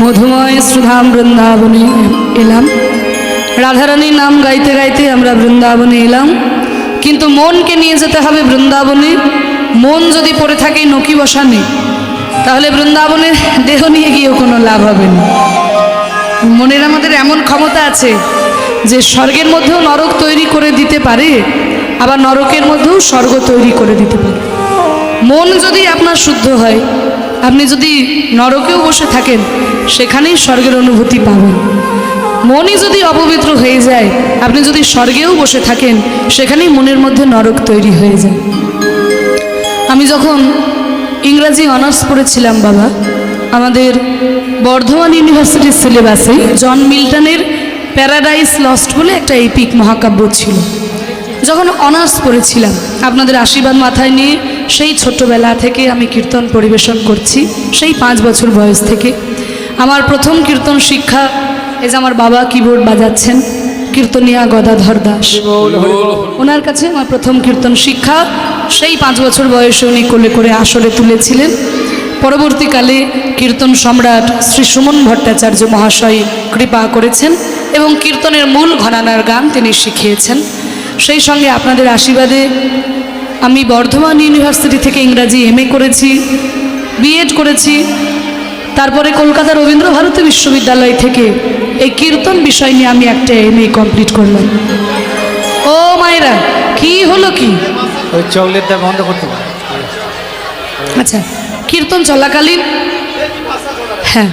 মধুময় সুধাম বৃন্দাবনে এলাম। রাধারানীর নাম গাইতে গাইতে আমরা বৃন্দাবনে এলাম, কিন্তু মনকে নিয়ে যেতে হবে বৃন্দাবনে। মন যদি পড়ে থাকে নকি বসানে, তাহলে বৃন্দাবনের দেহ নিয়ে গিয়েও কোনো লাভ হবে না। মনের আমাদের এমন ক্ষমতা আছে যে স্বর্গের মধ্যেও নরক তৈরি করে দিতে পারে, আবার নরকের মধ্যেও স্বর্গ তৈরি করে দিতে পারে। মন যদি আপনার শুদ্ধ হয়, আপনি যদি নরকেও বসে থাকেন সেখানেই স্বর্গের অনুভূতি পাবেন। মনই যদি অপবিত্র হয়ে যায়, আপনি যদি স্বর্গেও বসে থাকেন সেখানেই মনের মধ্যে নরক তৈরি হয়ে যায়। আমি যখন ইংরাজি অনার্স পড়েছিলাম বাবা, আমাদের বর্ধমান ইউনিভার্সিটির সিলেবাসে জন মিল্টনের প্যারাডাইস লস্ট বলে একটা এপিক মহাকাব্য ছিল। যখন অনার্স পড়েছিলাম, আপনাদের আশীর্বাদ মাথায় নিয়ে সেই ছোট্টবেলা থেকে আমি কীর্তন পরিবেশন করছি, সেই 5 বছর বয়স থেকে। আমার প্রথম কীর্তন শিক্ষা, এই যে আমার বাবা কিবোর্ড বাজাচ্ছেন, কীর্তনিয়া গদাধর দাস, ওনার কাছে আমার প্রথম কীর্তন শিক্ষা। সেই 5 বছর বয়সে উনি কোলে করে আসরে তুলেছিলেন। পরবর্তীকালে কীর্তন সম্রাট শ্রী সুমন ভট্টাচার্য মহাশয় কৃপা করেছেন এবং কীর্তনের মূল ঘরানার গান তিনি শিখিয়েছেন। সেই সঙ্গে আপনাদের আশীর্বাদে আমি বর্ধমান ইউনিভার্সিটি থেকে ইংরাজি MA করেছি, BEd করেছি। তারপরে কলকাতা রবীন্দ্রভারতী বিশ্ববিদ্যালয় থেকে এই কীর্তন বিষয় নিয়ে আমি একটা MA কমপ্লিট করলাম। ও মায়েরা, কি হলো কি? ওই চকলেটটা বন্ধ করতে পারে। আচ্ছা, কীর্তন চলাকালীন হ্যাঁ,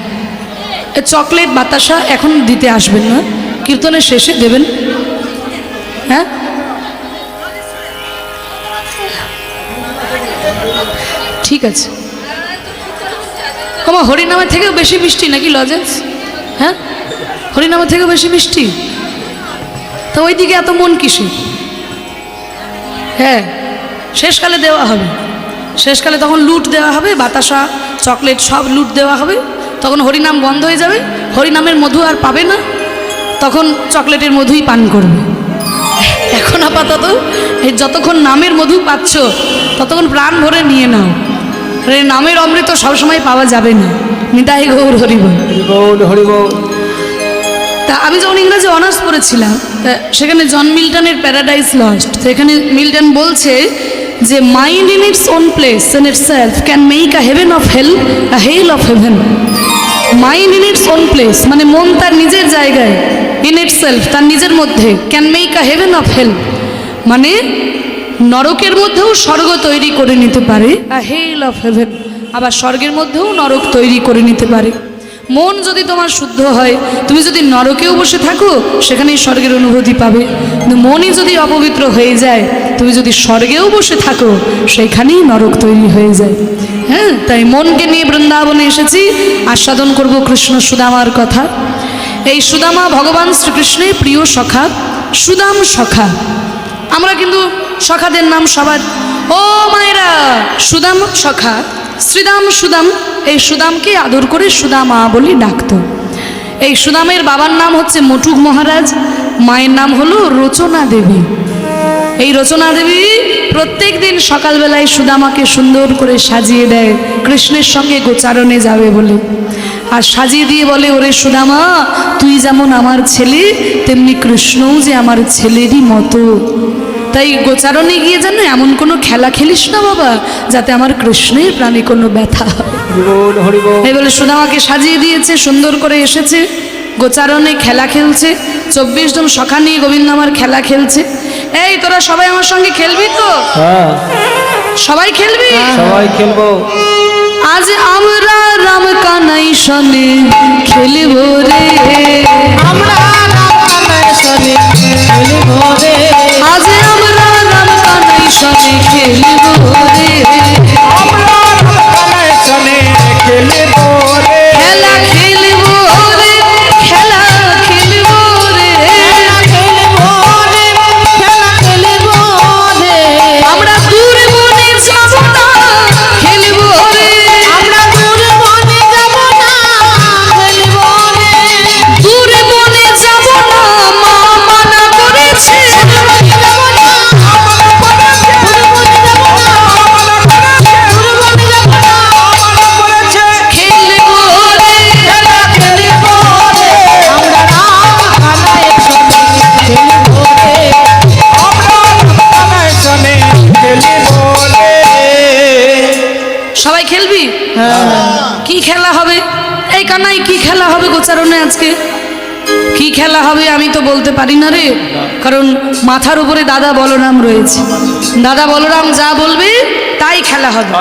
চকলেট বাতাসা এখন দিতে আসবেন না, কীর্তনের শেষে দেবেন। হ্যাঁ, ঠিক আছে। আমার হরিনামের থেকেও বেশি মিষ্টি নাকি লজেন্স? হ্যাঁ, হরিনামের থেকেও বেশি মিষ্টি, তো ওইদিকে এত মন কিসে? হ্যাঁ, শেষকালে দেওয়া হবে, শেষকালে তখন লুট দেওয়া হবে, বাতাসা চকলেট সব লুট দেওয়া হবে। তখন হরিনাম বন্ধ হয়ে যাবে, হরিনামের মধু আর পাবে না, তখন চকলেটের মধুই পান করবে। এখন আপাতত এই যতক্ষণ নামের মধু পাচ্ছ ততক্ষণ প্রাণ ভরে নিয়ে নাও। নামের অমৃত সবসময় পাওয়া যাবে না। নিতাই গৌর হরিবল। তা আমি যখন ইংরেজি অনার্স পড়েছিলাম, সেখানে জন মিল্টনের প্যারাডাইস লস্ট, সেখানে মিল্টন বলছে যে mind in its own place in itself can make a heaven of hell a hell of heaven. Mind in its own place মানে মন তার নিজের জায়গায়, ইন ইটসেলফ তার নিজের মধ্যে, can make a heaven of hell মানে নরকের মধ্যেও স্বর্গ তৈরি করে নিতে পারে, আ হেল অফ হেভেন, আবার স্বর্গের মধ্যেও নরক তৈরি করে নিতে পারে। মন যদি তোমার শুদ্ধ হয়, তুমি যদি নরকেও বসে থাকো সেখানেই স্বর্গের অনুভূতি পাবে। কিন্তু মনই যদি অপবিত্র হয়ে যায়, তুমি যদি স্বর্গেও বসে থাকো সেখানেই নরক তৈরি হয়ে যায়। হ্যাঁ, তাই মনকে নিয়ে বৃন্দাবনে এসেছি, আস্বাদন করব কৃষ্ণ সুদামার কথা। এই সুদামা ভগবান শ্রীকৃষ্ণের প্রিয় সখা, সুদাম সখা। আমরা কিন্তু সখাদের নাম সবার, ও মায়েরা, সুদাম সখা, শ্রীদাম সুদাম। এই সুদামকে আদর করে সুদামা বলি ডাকত। এই সুদামের বাবার নাম হচ্ছে মটুক মহারাজ, মায়ের নাম হলো রচনা দেবী। এই রচনা দেবী প্রত্যেক দিন সকালবেলায় সুদামাকে সুন্দর করে সাজিয়ে দেয় কৃষ্ণের সঙ্গে গোচারণে যাবে বলে। আর সাজিয়ে দিয়ে বলে, ওরে সুদামা, তুই যেমন আমার ছেলে তেমনি কৃষ্ণও যে আমার ছেলেরই মতো। তাই গোচারণে গিয়ে যেন এমন কোনো খেলা খেলিস না বাবা, যাতে আমার কৃষ্ণের প্রাণে কোনো ব্যথা হয়। এই বলে সুদামাকে সাজিয়ে দিয়েছে, সুন্দর করে এসেছে, গোচারণে খেলা খেলছে। 24 জন সখা নিয়ে গোবিন্দ আমার খেলা খেলছে। এই তোরা সবাই আমার সঙ্গে খেলবি তো? সবাই খেলবি? সবাই খেলবো। আজ আমরা রাম কানাই সনে খেলব রে, আমরা রাম কানাই সনে খেলব রে, আজ আমরা রাম কানাই সনে খেলব রে, আমরা রাম কানাই সনে খেলব রে, খেলা খেলব রে, খেলা খেলব রে, খেলব রে, খেলা খেলব রে, আমরা দূর বনে যাব না খেলব রে, আমরা দূর বনে যাব না খেলব রে, দূর বনে যাব না মা মানা করেছে, দূর বনে যাব না কি খেলা হবে? এই কানাই কি খেলা হবে গোচারণে আজকে? কি খেলা হবে আমি তো বলতে পারি না রে, কারণ মাথার উপরে দাদা বলরাম রয়েছে। দাদা বলরাম যা বলবে তাই খেলা হবে।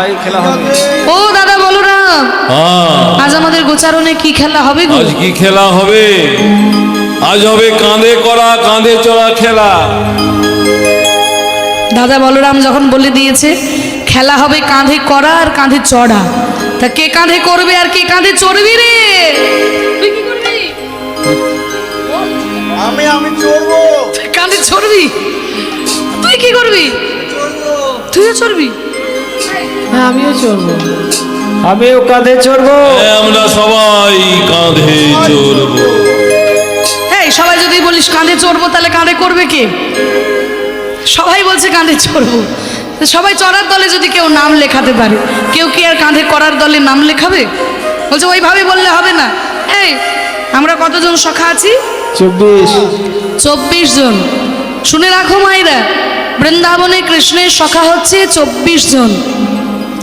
ও দাদা বলরাম, আজ আমাদের গোচারণে কি খেলা হবে গো? আজ কি খেলা হবে? আজ হবে কাঁধে করা কাঁধে চড়া খেলা। দাদা বলরাম যখন বলে দিয়েছে খেলা হবে কাঁধে করা আর কাঁধে চড়া, তা কে কাঁধে করবে আর কে কাঁধে চড়বি রে? তুই কি করবি? আমি চড়বো। তুই কাঁধে চড়বি? তুই কি করবি? তুইও চড়বি? হ্যাঁ, আমিও চলবো। আমিও কাঁধে চড়বো। আমরা সবাই কাঁধে চড়বো। হ্যাঁ, সবাই যদি বলিস কাঁধে চড়বো তাহলে কাঁধে করবে কে? সবাই বলছে কাঁধে চড়বো, সবাই চড়ার দলে যদি কেউ নাম লেখাতে পারে, কেউ কি আর কাঁধে করার দলে নাম লেখাবে? বলছে ওইভাবে বললে হবে না। এই আমরা কতজন সখা আছি? 24 জন। শুনে রাখো মায়েরা, বৃন্দাবনে কৃষ্ণের সখা হচ্ছে 24 জন।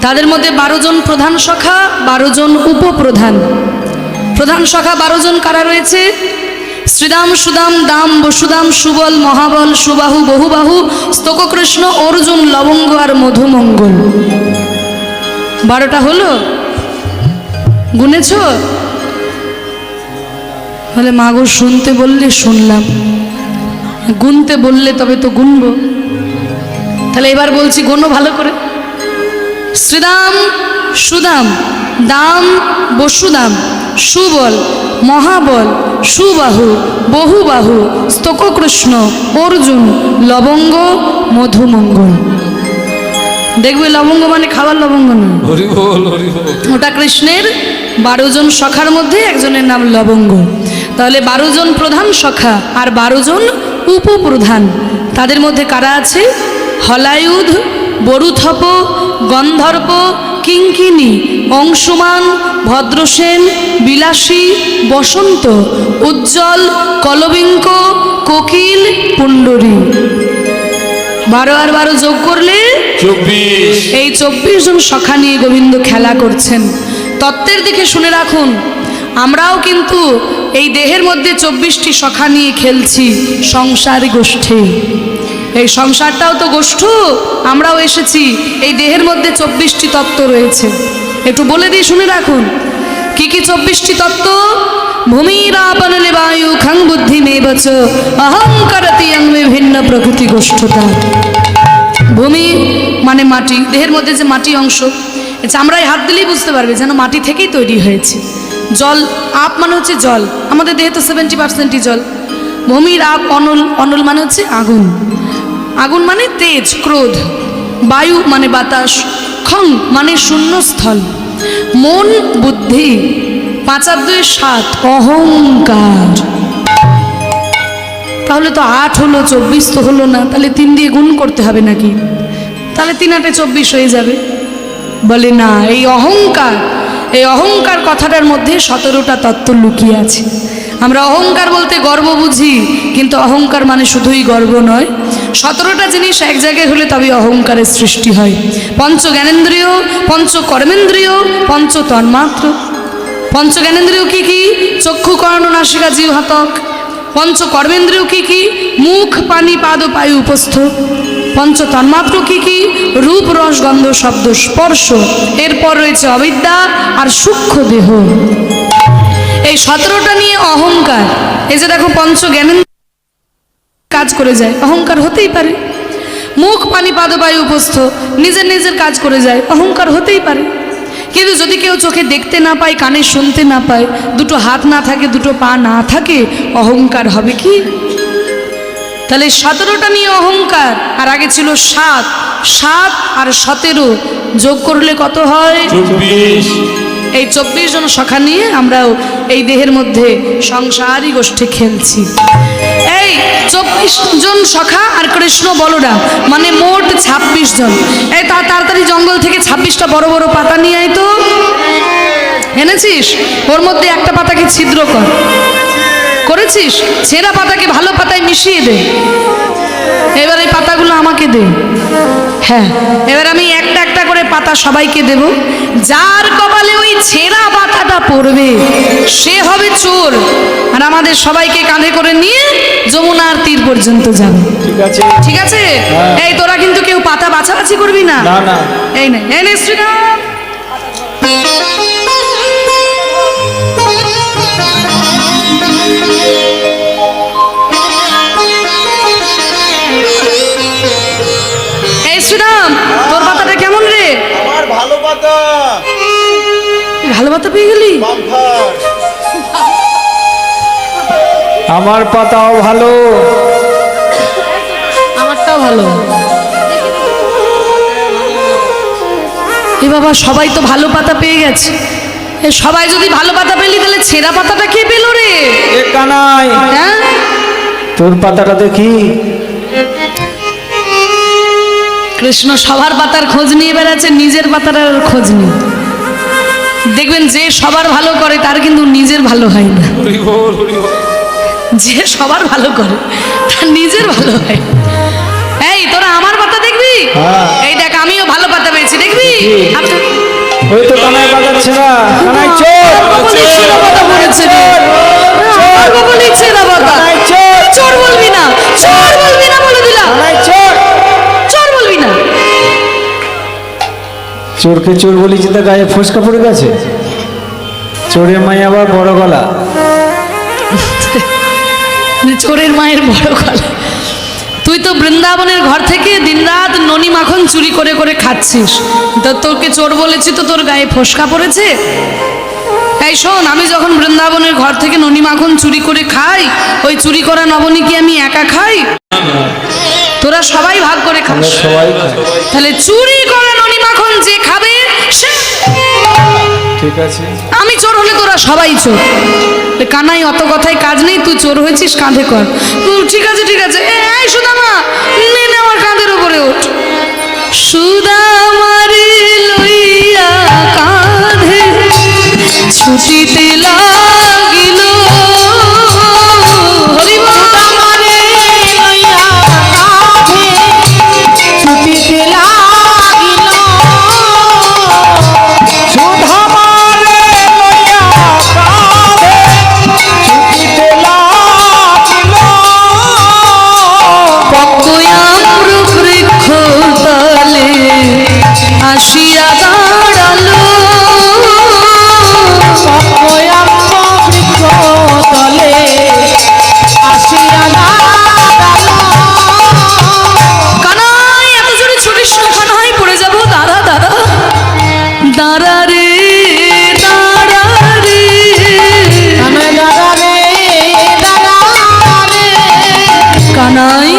তাদের মধ্যে 12 জন প্রধান সখা, 12 জন উপপ্রধান। প্রধান সখা 12 জন কারা রয়েছে? শ্রীদাম, সুদাম, দাম, বসুদাম, সুবল, মহাবল, সুবাহু, বহুবাহু, স্তোককৃষ্ণ, অর্জুন, লবঙ্গ আর মধুমঙ্গল। 12টা হলো? গুনেছ? বলে মাগো শুনতে বললে শুনলাম, গুনতে বললে তবে তো গুনবো। তাহলে এবার বলছি গুনো ভালো করে। শ্রীদাম, সুদাম, দাম, বসুদাম, সুবল, মহাবল, সুবাহু, বহুবাহু, স্তোককৃষ্ণ, অর্জুন, লবঙ্গ, মধুমঙ্গল। দেখবে লবঙ্গ মানে খাবার লবঙ্গ নয়, হরি বল হরি বল। ওটা কৃষ্ণের 12 জন সখার মধ্যে একজনের নাম লবঙ্গ। তাহলে 12 জন প্রধান সখা আর 12 জন উপপ্রধান। তাদের মধ্যে কারা আছে? হলায়ুধ, বরুথপ, গন্ধর্ব, কিঙ্কিনী, অংশুমান, ভদ্রসেন, বিলাসী, বসন্ত, উজ্জ্বল, কলবিঙ্ক, কোকিল, পুণ্ডরী। 12 আর 12 যোগ করলে 24। এই 24 জন সখা নিয়ে গোবিন্দ খেলা করছেন। তত্ত্বের দিকে শুনে রাখুন, আমরাও কিন্তু এই দেহের মধ্যে 24টি সখা নিয়ে খেলছি সংসারী গোষ্ঠী। এই সংসারটাও তো গোষ্ঠ, আমরাও এসেছি। এই দেহের মধ্যে 24টি তত্ত্ব রয়েছে। একটু বলে দিই, শুনে রাখুন কি কি 24টি তত্ত্ব। ভূমিরাপনলে বায়ু খং বুদ্ধি মেবচ অহংকারতি অং বিভিন্ন প্রকৃতি গোষ্ঠতা। ভূমি মানে মাটি, দেহের মধ্যে যে মাটি অংশ, চামড়ায় হাত দিলেই বুঝতে পারবে যেন মাটি থেকেই তৈরি হয়েছে। জল, আপ মানে হচ্ছে জল, আমাদের দেহে তো 70%ই জল। ভূমির আপ, অনল, অনল মানে হচ্ছে আগুন, আগুন মানে তেজ, ক্রোধ। বায়ু মানে বাতাস, খং মানে শূন্যস্থল। মন, বুদ্ধি, 5 আর 2 7, অহংকার। তাহলে তো 8 হলো, 24 তো হলো না, তাহলে 3 দিয়ে গুণ করতে হবে নাকি? তাহলে 3 8 24 হয়ে যাবে। বলে না, এই অহংকার, এই অহংকার কথাটার মধ্যে 17টা তত্ত্ব লুকিয়ে আছে। আমরা অহংকার বলতে গর্ব বুঝি, কিন্তু অহংকার মানে শুধুই গর্ব নয়। 17টা জিনিস এক জায়গায় হলে তবে অহংকারের সৃষ্টি হয়। পঞ্চ জ্ঞানেন্দ্রিয়, পঞ্চ কর্মেন্দ্রিয়, পঞ্চ তন্মাত্র। পঞ্চ জ্ঞানেন্দ্রিয় কি কি? চক্ষু, কর্ণ, নাসিকা, জিহ্বা, ত্বক। পঞ্চ কর্মেন্দ্রিয় কি কি? মুখ, পানি, পাদ, পায়ু, উপস্থ। পঞ্চ তন্মাত্র কি কি? রূপ, রস, গন্ধ, শব্দ, স্পর্শ। এরপর রয়েছে অবিদ্যা আর সূক্ষ্ম দেহ। এই 17টা নিয়ে অহংকার। এই যে দেখো, পঞ্চ জ্ঞানেন্দ্রিয় কাজ করে যায়, অহংকার হতেই পারে। মুখ, পানি, পাদ, বায়ু, উপস্থ নিজের নিজের কাজ করে যায়, অহংকার হতেই পারে। কিন্তু যদি কেউ চোখে দেখতে না পায়, কানে শুনতে না পায়, 2টো হাত না থাকে, 2টো পা না থাকে, অহংকার হবে কি? তাহলে 17টা নিয়ে অহংকার। আর আগে ছিল 7, 7 আর 17 যোগ করলে কত হয়? 24। এই 24 জন সখা নিয়ে আমরাও এই দেহের মধ্যে সংসারী গোষ্ঠী খেলছি। এই 24 জন সখা আর কৃষ্ণ বলরাম মানে মোট 26 জন। এই তাড়াতাড়ি জঙ্গল থেকে 26টা বড় বড় পাতা নিয়ে আয় তো। এনেছিস? ওর মধ্যে একটা পাতাকে ছিদ্র কর। করেছিস? ছেঁড়া পাতাকে ভালো পাতায় মিশিয়ে দে। এবার এই পাতাগুলো আমাকে দে। হ্যাঁ, এবার আমি একটা একটা করে পাতা সবাইকে দেব। যার কপালে ওই ছেঁড়া পাতাটা পড়বে সে হবে চোর, আর আমাদের সবাইকে কাঁধে করে নিয়ে যমুনার তীর পর্যন্ত যাবে। ঠিক আছে। ঠিক আছে? এই তোরা কিন্তু কেউ পাতা বাছাবাছি করবি না। না না। এই নে, এই নে শ্রীরাম। এই শ্রীরাম, তোর পাতাটা কেমন রে? আমার ভালো পাতা। ভালো পাতা পেয়ে গেলি? আমার পাতাও ভালো। আমারটাও ভালো। এ বাবা, সবাই তো ভালো পাতা পেয়ে গেছে। এ সবাই যদি ভালো পাতা পেলি তাহলে ছেঁড়া পাতাটা কে পেলো রে? এ কানাই, হ্যাঁ, তোর পাতাটা দেখি। কৃষ্ণ সবার পাতার খোঁজ নিয়ে বেড়াচ্ছে, নিজের পাতার খোঁজ নেই। দেখবেন যে সবার ভালো করে তার কিন্তু নিজের ভালো হয় না। হরি বল, হরি বল। যে সবার ভালো করে তার নিজের ভালো হয়। এই তোরা আমার পাতা দেখবি? হ্যাঁ। এই দেখ, আমিও ভালো পাতা পেয়েছি, দেখবি? আচ্ছা, ওই তো কানাই বাজাচ্ছে না। কানাই চোর। কপালে ছেঁড়া পাতা পড়েছে রে। আমার কপালে ছেঁড়া পাতা। কানাই চোর। চোর বলবি না, চোর বলবি না বলে দিলাম। কানাই চোর। চোর বলবি না। চোরকে চোর বলেছি তা গায়ে ফসকা পড়ে গেছে। চোরের মাই আবার বড় গলা। চোরের মায়ের বড় গলা। তুই তো বৃন্দাবনের ঘর থেকে দিনরাত ননি মাখন চুরি করে করে খাচ্ছিস, তো তোকে চোর বলেছি তো তোর গায়ে ফসকা পড়েছে? এই শোন, আমি যখন বৃন্দাবনের ঘর থেকে ননি মাখন চুরি করে খাই, ওই চুরি করা নবনী কি আমি একা খাই? তোরা সবাই ভাগ করে খাস। আমরা সবাই খাই। তাহলে চুরি করা ননি মাখন যে খাবে সে। ঠিক আছে। আমি চোর হলে তোরা সবাই চোর। এ কানাই, অত কথায় কাজ নেই, তুই চোর হয়েছিস, কাঁধে কর। ঠিক আছে, ঠিক আছে। এই সুদামা, নে নে আমার কাঁধের উপরে ওঠ। সুদামারে লইয়া কাঁধে ছুটিতে লাগিল। হরি বল। আমারে লইয়া কাঁধে ছুটিতে লাগিল। সুধামারে লইয়া কাঁধে ছুটিতে লাগিল। পক্কয়াম্র বৃক্ষ তলে আসিয়া দাঁড়ালো। পক্কয়াম্র বৃক্ষ তলে আসিয়া দাঁড়ালো। কানাই, এত জোরে ছুটিস না, কানাই পড়ে যাবো। দাঁড়া দাঁড়া দাঁড়া রে, দাঁড়া রে। কানাই দাঁড়া রে, দাঁড়া রে। কানাই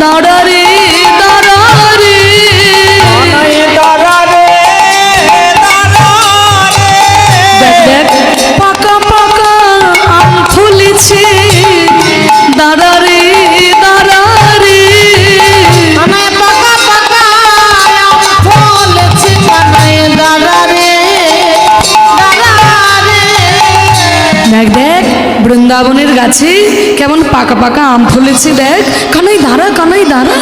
দাঁড়া রে, দাঁড়া রে। কানাই দাঁড়া রে, দাঁড়া রে। দেখ দেখ, পাকা পাকা আম ফুলেছে। দাঁড়া রে, দাঁড়া রে। কানাই পাকা পাকা আম ফলেছে। কানাই দাঁড়া রে, দাঁড়া রে। দেখ দেখ, বৃন্দাবনের গাছে কেমন পাকা পাকা আম ফলেছে দেখ। কানাই দাঁড়া, কানাই দাঁড়া।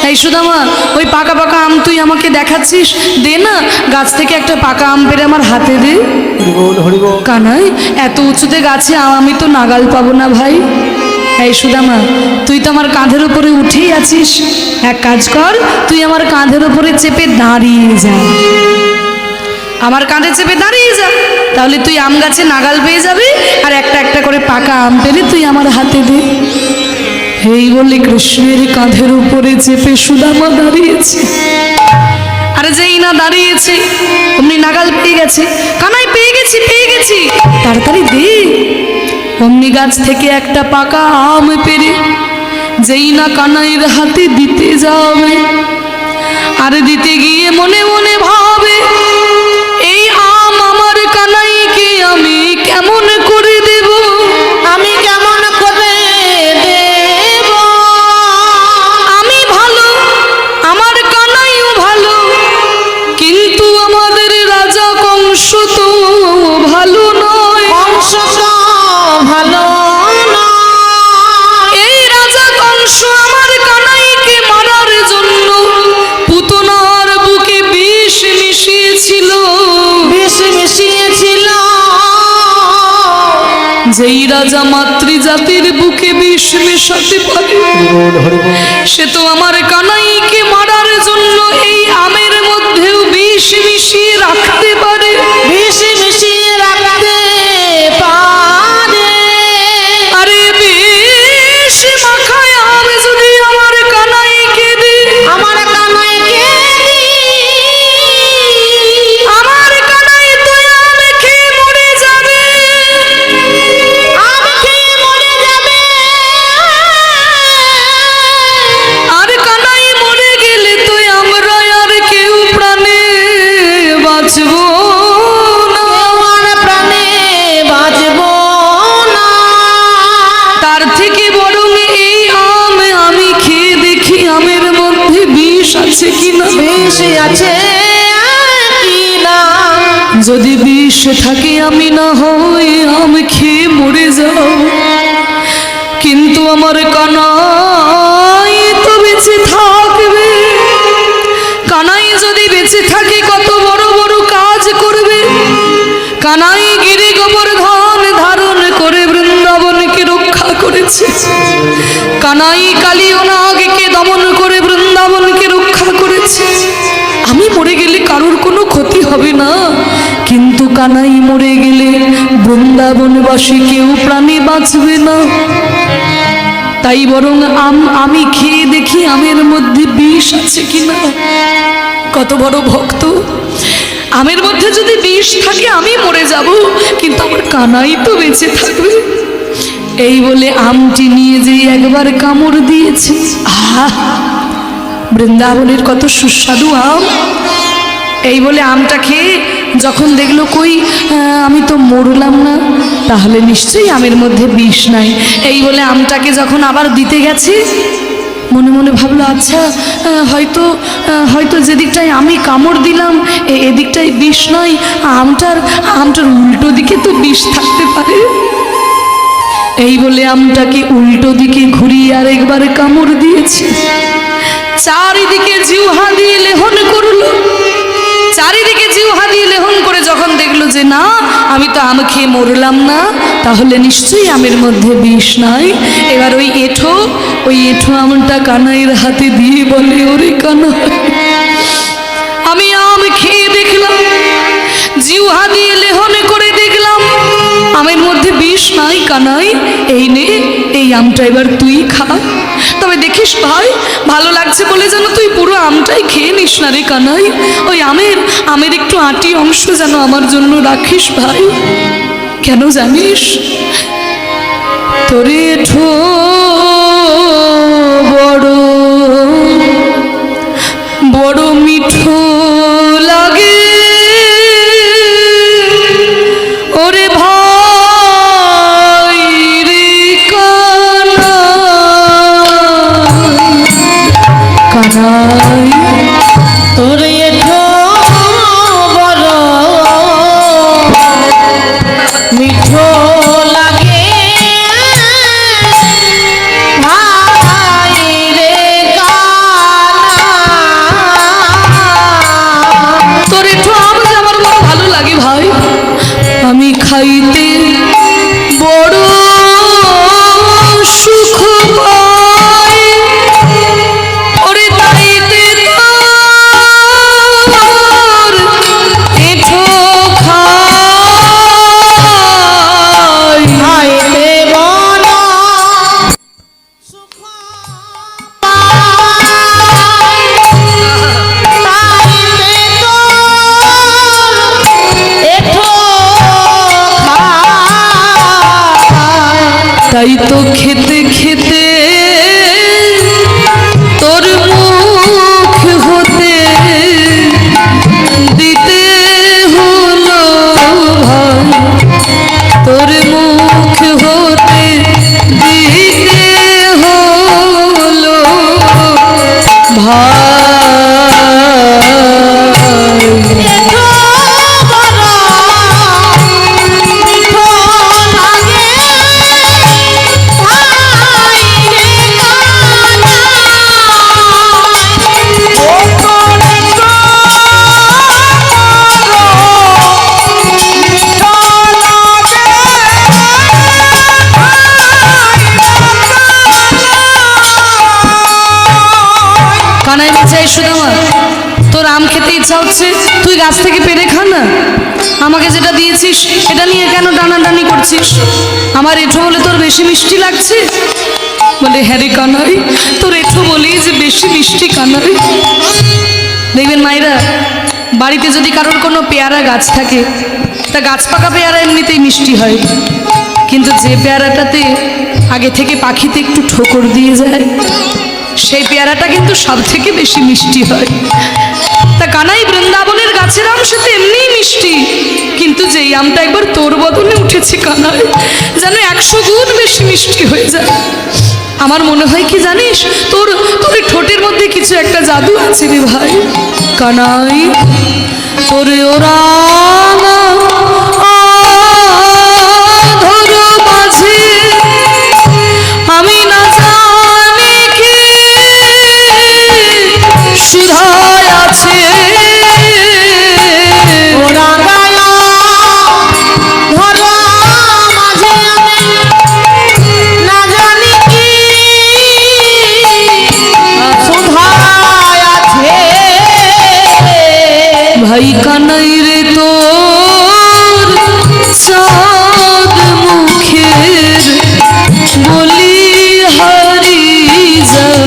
এই সুদামা, ওই পাকা পাকা আম তুই আমাকে দেখাচ্ছিস, দে না, গাছ থেকে একটা পাকা আম পেড়ে আমার হাতে দে। হরি বল, হরি বল। কানাই, এত উঁচুতে গাছে আম আমি তো নাগাল পাবো না ভাই। এই সুদামা, তুই তো আমার কাঁধের উপরে উঠেই আছিস, এক কাজ কর, তুই আমার কাঁধের উপরে চেপে দাঁড়িয়ে যা। আমার কাঁধে চেপে দাঁড়িয়ে যা, তাহলে তুই আম গাছে নাগাল পেয়ে যাবি, আর একটা একটা করে পাকা আম পেরে তুই আমার হাতে দে। এই বলে কৃষ্ণের কাঁধের উপরে চেপে সুদামা দাঁড়িয়েছে। আরে যেই না দাঁড়িয়েছে অমনি নাগাল পেয়ে গেছে। কানাই, পেয়ে গেছি, পেয়ে গেছি, তাড়াতাড়ি দে। অমনি গাছ থেকে একটা পাকা আম পেরে যেই না কানাইয়ের হাতে দিতে যাবে, আর দিতে গিয়ে মনে মনে ভাবে, এই আম আমার কানাইকে আমি কেমন করে দেব? আমি কেমন করে দেব? আমি ভালো, আমার কানাইও ভালো, কিন্তু আমাদের রাজা কংস তো ভালো নয়। কংস তো ভালো নয়। এই রাজা কংস আমার যেই রাজা মাতৃজাতির বুকে বিষ মেশাতে পারে, হরিবোল হরিবোল। সে তো আমার কানাইকে মারার জন্য এই আমের মধ্যেও বিষ মিশিয়ে রাখতে পারে। বিষ মিশিয়ে রাখতে পারে। আরে বিষ মাখায় আম যদি আমার কানাইকে দি, আমার কানাইকে আমার কানাই তো আম খেয়ে মরে যাবে। আম খেয়ে মরে যাবে। আর কানাই মরে গেলে তো আমরা আর কেউ প্রাণে বাঁচবো না। আমার প্রাণে বাঁচব না। তার থেকে বরং এই আম আমি খেয়ে দেখি আমের মধ্যে বিষ আছে কিনা। বিষ আছে কি না। যদি বিষ থাকে আমি না হয় আম খেয়ে মরে যাও, কিন্তু আমার কানাই তো বেঁচে থাকবে। কানাই যদি বেঁচে থাকে কত বড় বড় কাজ করবে। কানাই গিরি গোবর্ধন ধারণ করে বৃন্দাবনকে রক্ষা করেছে। কানাই কালী ও নাগকে দমন করে বৃন্দাবনকে রক্ষা করেছে। আমি মরে গেলে কারোর কোনো ক্ষতি হবে না, কিন্তু কানাই মরে গেলে বৃন্দাবনবাসী কেউ প্রাণী বাঁচবে না। তাই বরং আমি খেয়ে দেখি আমের মধ্যে বিষ আছে কিনা। কত বড় ভক্ত! আমের মধ্যে যদি বিষ থাকে আমি মরে যাব, কিন্তু আমার কানাই তো বেঁচে থাকবে। এই বলে আমটি নিয়ে যে একবার কামড় দিয়েছে, আহা, বৃন্দাবনের কত সুস্বাদু আম। এই বলে আমটা খেয়ে যখন দেখলো কই আমি তো মরলাম না, তাহলে নিশ্চয়ই আমের মধ্যে বিষ নাই। এই বলে আমটাকে যখন আবার দিতে গেছে মনে মনে ভাবলো আচ্ছা হয়তো হয়তো যেদিকটায় আমি কামড় দিলাম এদিকটায় বিষ নয়, আমটার উল্টো দিকে তো বিষ থাকতে পারে। এই বলে আমটাকে উল্টো দিকে ঘুরিয়ে আরেকবার কামড় দিয়েছে। চারিদিকে জিহ্বা দিয়ে লেহন করলো। চারিদিকে জিহ্বা দিয়ে লেহন করে যখন দেখলো যে না আমি তো আম খেয়ে মরলাম না, তাহলে নিশ্চয়ই আমের মধ্যে বিষ নাই। এবার ওই এঁঠো আমটা কানাইয়ের হাতে দিয়ে বলে, ওরে কানাই, আমি আম খেয়ে দেখলাম, জিহ্বা দিয়ে লেহন করে দেখলাম আমের মধ্যে বিষ নাই। কানাই এই নে, এই আমটা এবার তুই খা। তবে দেখিস ভাই, ভালো লাগছে বলে যেন তুই পুরো আমটাই খেয়ে নিস না রে কানাই। ওই আমের একটু আঁটি অংশ যেন আমার জন্য রাখিস ভাই। কেন জানিস? তোরে ঠো বড় বড় মিঠো লাগে ওরে ভাই রে কানাই। তোর এঠো বড় মিঠো লাগে ভাই রে কানাই। তোর একটু আম যে আমার বড় ভালো লাগে ভাই, আমি খাইতে বড় সুখ পাই। ওরে তাইতে তোর এঠো খাই। খাইতে বড় সুখ পাই। তাইতে তোর এঠো খাই। তাই তো খেতে খেতে তোর মুখ হতে দিতে হলো ভাই, তোর মুখ হতে দিতে হলো ভাই। এঠো বড় মিঠো লাগে ভাই ইচ্ছা হচ্ছে তুই গাছ থেকে পেরে খা না, আমাকে যেটা দিয়েছিস এটা নিয়ে কেন টানাটানি করছিস? আমার এঁঠো বলে তোর বেশি মিষ্টি লাগছে? বলে হ্যাঁ রে কানাই, তোর এঁঠো বলেই যে বেশি মিষ্টি কানাই। দেখবেন মায়েরা, বাড়িতে যদি কারোর কোনো পেয়ারা গাছ থাকে, তা গাছ পাকা পেয়ারা এমনিতেই মিষ্টি হয়, কিন্তু যে পেয়ারাটাতে আগে থেকে পাখিতে একটু ঠোকর দিয়ে যায়, সেই পেয়ারাটা কিন্তু সব থেকে বেশি মিষ্টি হয়। তা কানাই, বৃন্দাবনের গাছের আম সে তো এমনিই মিষ্টি, কিন্তু যেই আমটা একবার তোর বদনে উঠেছে কানাই, যেন 100 গুণ বেশি মিষ্টি হয়ে যায়। আমার মনে হয় কি জানিস, তোর তোর ঠোঁটের মধ্যে কিছু একটা জাদু আছে রে ভাই কানাই। তোর ওরা আমি না জানি কি সুধায় আছে, ওরা গায়া ধরা মাঝে আমি না জানি কি সুধায় আছে। ভাই কানাই রে তোর চাঁদ মুখের বলি হারি যায়,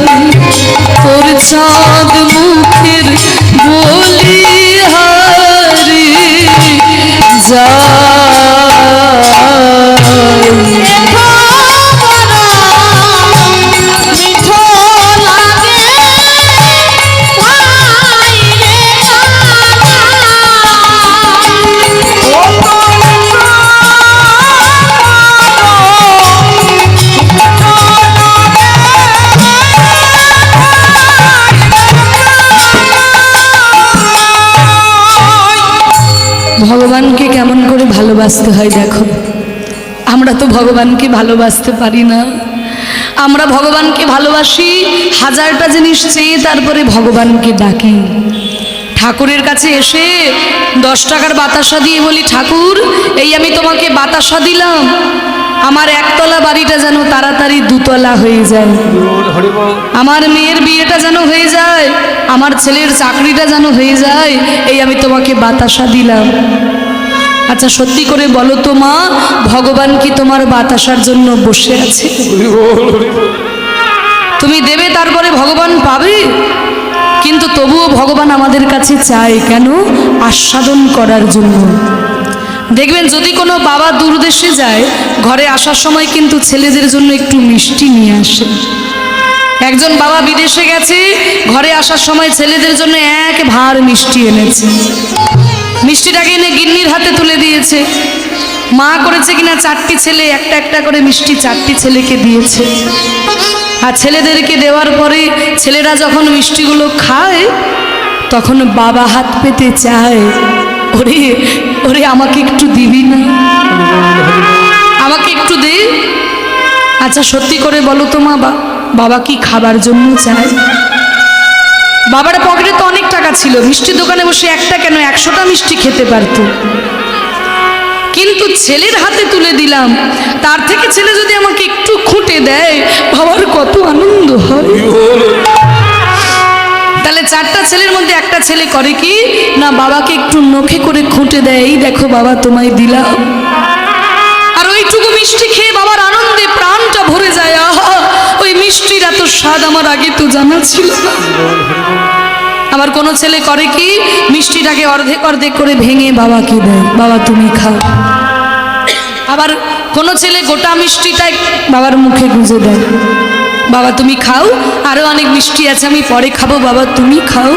তোর চাঁদ মুখের বলি হারি যায়। মিঠো লাগে ভাই রে ভগবানকে কেমন করে ভালোবাসতে হয় দেখো। আমরা তো ভগবানকে ভালোবাসতে পারি না। আমরা ভগবানকে ভালোবাসি, 1000টা জিনিস চেয়ে তারপরে ভগবানকে ডাকি। ঠাকুরের কাছে এসে 10 টাকার বাতাসা দিয়ে বলি, ঠাকুর এই আমি তোমাকে বাতাসা দিলাম, আমার একতলা বাড়িটা যেন তাড়াতাড়ি 2 তলা হয়ে যায়, আমার মেয়ের বিয়েটা যেন হয়ে যায়, আমার ছেলের চাকরিটা যেন হয়ে যায়, এই আমি তোমাকে বাতাসা দিলাম। আচ্ছা সত্যি করে বলো তো মা, ভগবান কি তোমার বাতাসার জন্য বসে আছে? তুমি দেবে তারপরে ভগবান পাবে, কিন্তু তবুও ভগবান আমাদের কাছে চায় কেন? আস্বাদন করার জন্য। দেখবেন যদি কোনো বাবা দূরদেশে যায়, ঘরে আসার সময় কিন্তু ছেলেদের জন্য একটু মিষ্টি নিয়ে আসে। একজন বাবা বিদেশে গেছে, ঘরে আসার সময় ছেলেদের জন্য 1 ভাঁড় মিষ্টি এনেছে। মিষ্টিটাকে এনে গিন্নির হাতে তুলে দিয়েছে। মা করেছে কিনা 4টি ছেলে একটা একটা করে মিষ্টি 4টি ছেলেকে দিয়েছে। আর ছেলেদেরকে দেওয়ার পরে ছেলেরা যখন মিষ্টিগুলো খায়, তখন বাবা হাত পেতে চায়, ওরে ওরে আমাকে একটু দিবি না, আমাকে একটু দে। আচ্ছা সত্যি করে বলো তো মা, বাবা কি খাবার জন্য চায়? বাবার পকেটে তো অনেক টাকা ছিল, মিষ্টির দোকানে বসে একটা কেন 100টা মিষ্টি খেতে পারতো, কিন্তু ছেলের হাতে তুলে দিলাম, তার থেকে ছেলে যদি আমাকে একটু খুঁটে দেয়, বাবার কত আনন্দ হয়। তাহলে 4টা ছেলের মধ্যে একটা ছেলে করে কি না, বাবাকে একটু নখে করে খুঁটে দেয়, এই দেখো বাবা তোমায় দিলাম। আর ওইটুকু মিষ্টি খেয়ে বাবার আনন্দে প্রাণটা ভরে যায়। আহা, ওই মিষ্টির এত স্বাদ আমার আগে তো জানা ছিল না। আবার কোনো ছেলে করে কি, মিষ্টিটাকে অর্ধেক অর্ধেক করে ভেঙে বাবাকে দেয়, বাবা তুমি খাও। আবার কোনো ছেলে গোটা মিষ্টিটাই বাবার মুখে গুঁজে দেয়, বাবা তুমি খাও, আরও অনেক মিষ্টি আছে আমি পরে খাবো, বাবা তুমি খাও।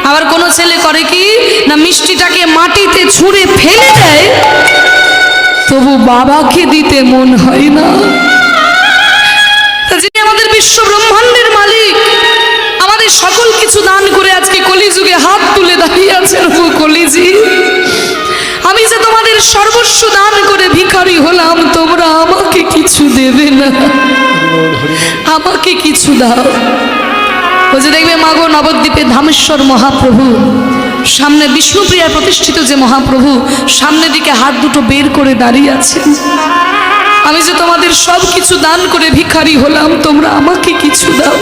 আবার কোনো ছেলে করে কি না, মিষ্টিটাকে মাটিতে ছুঁড়ে ফেলে দেয়, তবু বাবাকে দিতে মন হয় না। যিনি আমাদের বিশ্ব ব্রহ্মাণ্ডের মালিক, আমাদের সকল কিছু দান করে আজকে কলিযুগে হাত তুলে দাঁড়িয়ে আছেন, ও কলিজি আমি যে তোমাদের সর্বস্ব দান করে ভিখারি হলাম, তোমরা আমাকে কিছু দেবে না, আমাকে কিছু দাও। ও যে দেখবে মাগো, নবদ্বীপে ধামেশ্বর মহাপ্রভু, সামনে বিষ্ণুপ্রিয়া প্রতিষ্ঠিত যে মহাপ্রভু, সামনের দিকে হাত দুটো বের করে দাঁড়িয়ে আছেন। আমি যে তোমাদের সব কিছু দান করে ভিখারি হলাম, তোমরা আমাকে কিছু দাও।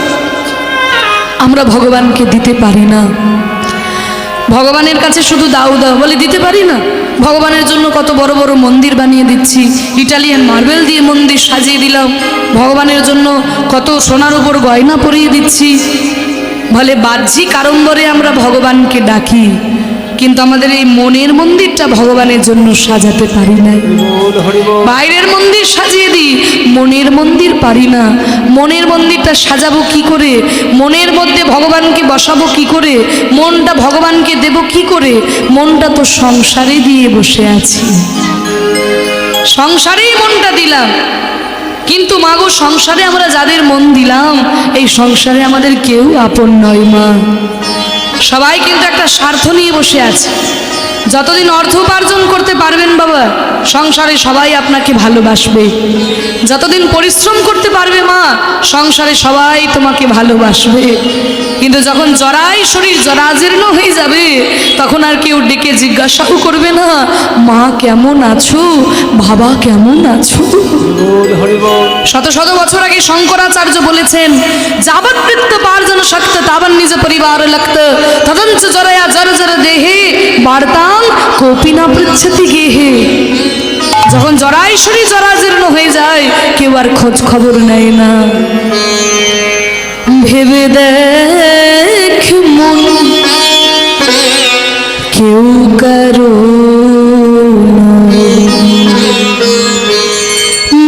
আমরা ভগবানকে দিতে পারি না। ভগবানের কাছে শুধু দাও দাও বলে দিতে পারি না। ভগবানের জন্য কত বড় বড় মন্দির বানিয়ে দিচ্ছি, ইটালিয়ান মার্বেল দিয়ে মন্দির সাজিয়ে দিলাম, ভগবানের জন্য কত সোনার উপর গয়না পরিয়ে দিচ্ছি। বলে বাহ্যিক আড়ম্বরে আমরা ভগবানকে ডাকি, কিন্তু আমাদের এই মনের মন্দিরটা ভগবানের জন্য সাজাতে পারি না। বল হরি বল। বাইরের মন্দির সাজিয়ে দিই, মনের মন্দির পারি না। মনের মন্দিরটা সাজাবো কি করে? মনের মধ্যে ভগবানকে বসাবো কি করে? মনটা ভগবানকে দেব কি করে? মনটা তো সংসারে দিয়ে বসে আছি, সংসারেই মনটা দিলাম। কিন্তু মা গো, সংসারে আমরা যাদের মন দিলাম, এই সংসারে আমাদের কেউ আপন নয় মা। সবাই কিন্তু একটা স্বার্থ নিয়ে বসে আছে। যতদিন অর্থ উপার্জন করতে পারবেন বাবা, সংসারে সবাই আপনাকে ভালোবাসবে। যতদিন পরিশ্রম করতে পারবে মা, সংসারে সবাই তোমাকে ভালোবাসবে। কিন্তু যখন জরাই শরীর জরাজীর্ণ হয়ে যাবে, তখন আর কেউ ডেকে জিজ্ঞাসাও করবে না, মা কেমন আছো, বাবা কেমন আছো। বল হরি বল। শত শত বছর আগে শঙ্করাচার্য বলেছেন, যাবৎ বৃত্ত পার্জন শক্ত তাবন নিজ পরিবার লক্ত তদঞ্চ জরয়া জর জর দেহে বার্তাং কোপিনা পৃচ্ছতি গেহে। যখন জরাই শরীর জরাজীর্ণ হয়ে যায়, কেউ আর খোঁজ খবর নেয় না। ভেবে দেখ মন, কেউ কারো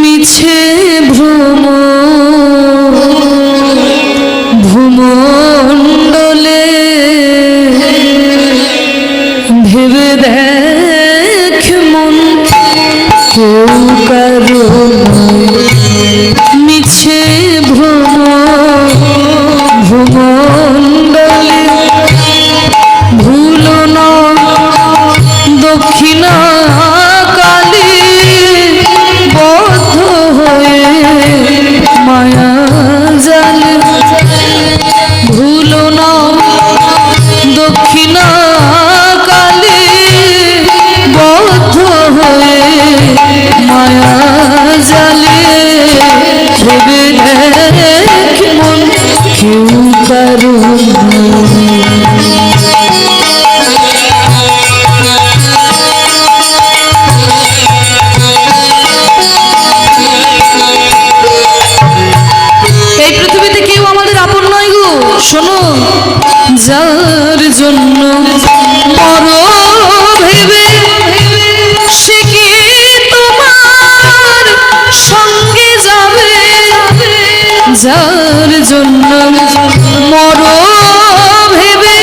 মিছে ভ্রম ভূমণ্ডলে। ভেবে দেখ মন, কেউ কারো মিছে ভ্রম ভূমণ্ডলে। ভুলো না দক্ষিণা কালী বদ্ধ হয়ে মায়া জালে। ভুলো না দক্ষিণা কালী বদ্ধ হয়ে মায়া জালে। ভেবে দেখ মন, কেউ কারো এই পৃথিবীতে কেউ আমাদের আপন নয় গো। শোনো, যার জন্য মর ভেবে সে কি তোমার সঙ্গে যাবে। যার জন্য মর ভেবে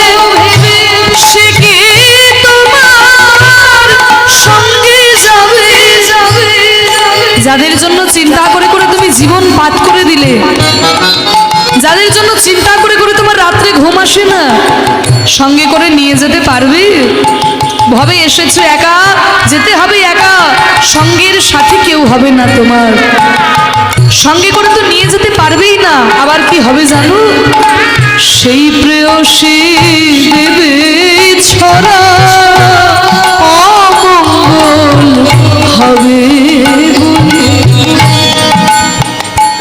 সে কি তোমার সঙ্গে যাবে। যাদের জন্য চিন্তা করে করে তুমি জীবন পাত করে দিলে, যাদের জন্য চিন্তা করে করে তোমার রাত্রে ঘুম আসে না, সঙ্গে করে নিয়ে যেতে পারবে? ভবে এসেছো একা, যেতে হবে একা, সঙ্গের সাথে কেউ হবে না তোমার। সঙ্গে করে তো নিয়ে যেতে পারবেই না। আবার কি হবে জানো? সেই প্রেয়সী দেবে ছড়া, অমঙ্গল হবে বলে।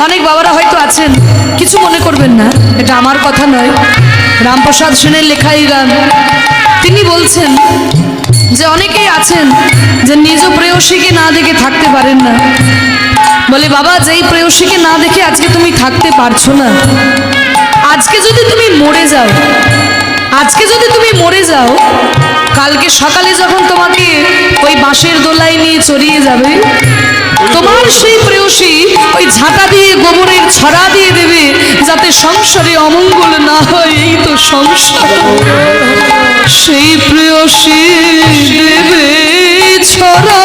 অনেক বাবারা হয়তো আছেন, কিছু মনে করবেন না, এটা আমার কথা নয়, রামপ্রসাদ সেনের লেখা এই গান। তিনি বলছেন যে অনেকেই আছেন যে নিজ প্রেয়সীকে না দেখে থাকতে পারেন না। বলে বাবা, যেই প্রেয়সীকে না দেখে আজকে তুমি থাকতে পারছো না, আজকে যদি তুমি মরে যাও, আজকে যদি তুমি মরে যাও, কালকে সকালে যখন তোমাকে ওই বাঁশের দোলায় নিয়ে চড়িয়ে যাবে, তোমার সেই প্রেয়সী ওই ঝাঁটা দিয়ে গোবরের ছড়া দিয়ে দেবে, যাতে সংসারে অমঙ্গল না হয়। এই তো সংসার। সেই প্রেয়সী দেবে ছড়া,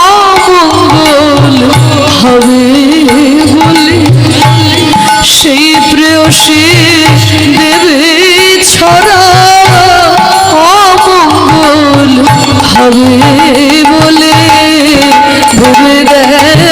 অমঙ্গল হবে বলে। সেই প্রেয়সী দেবে ছড়া, অমঙ্গল হবে বলে। ভেবে দেখ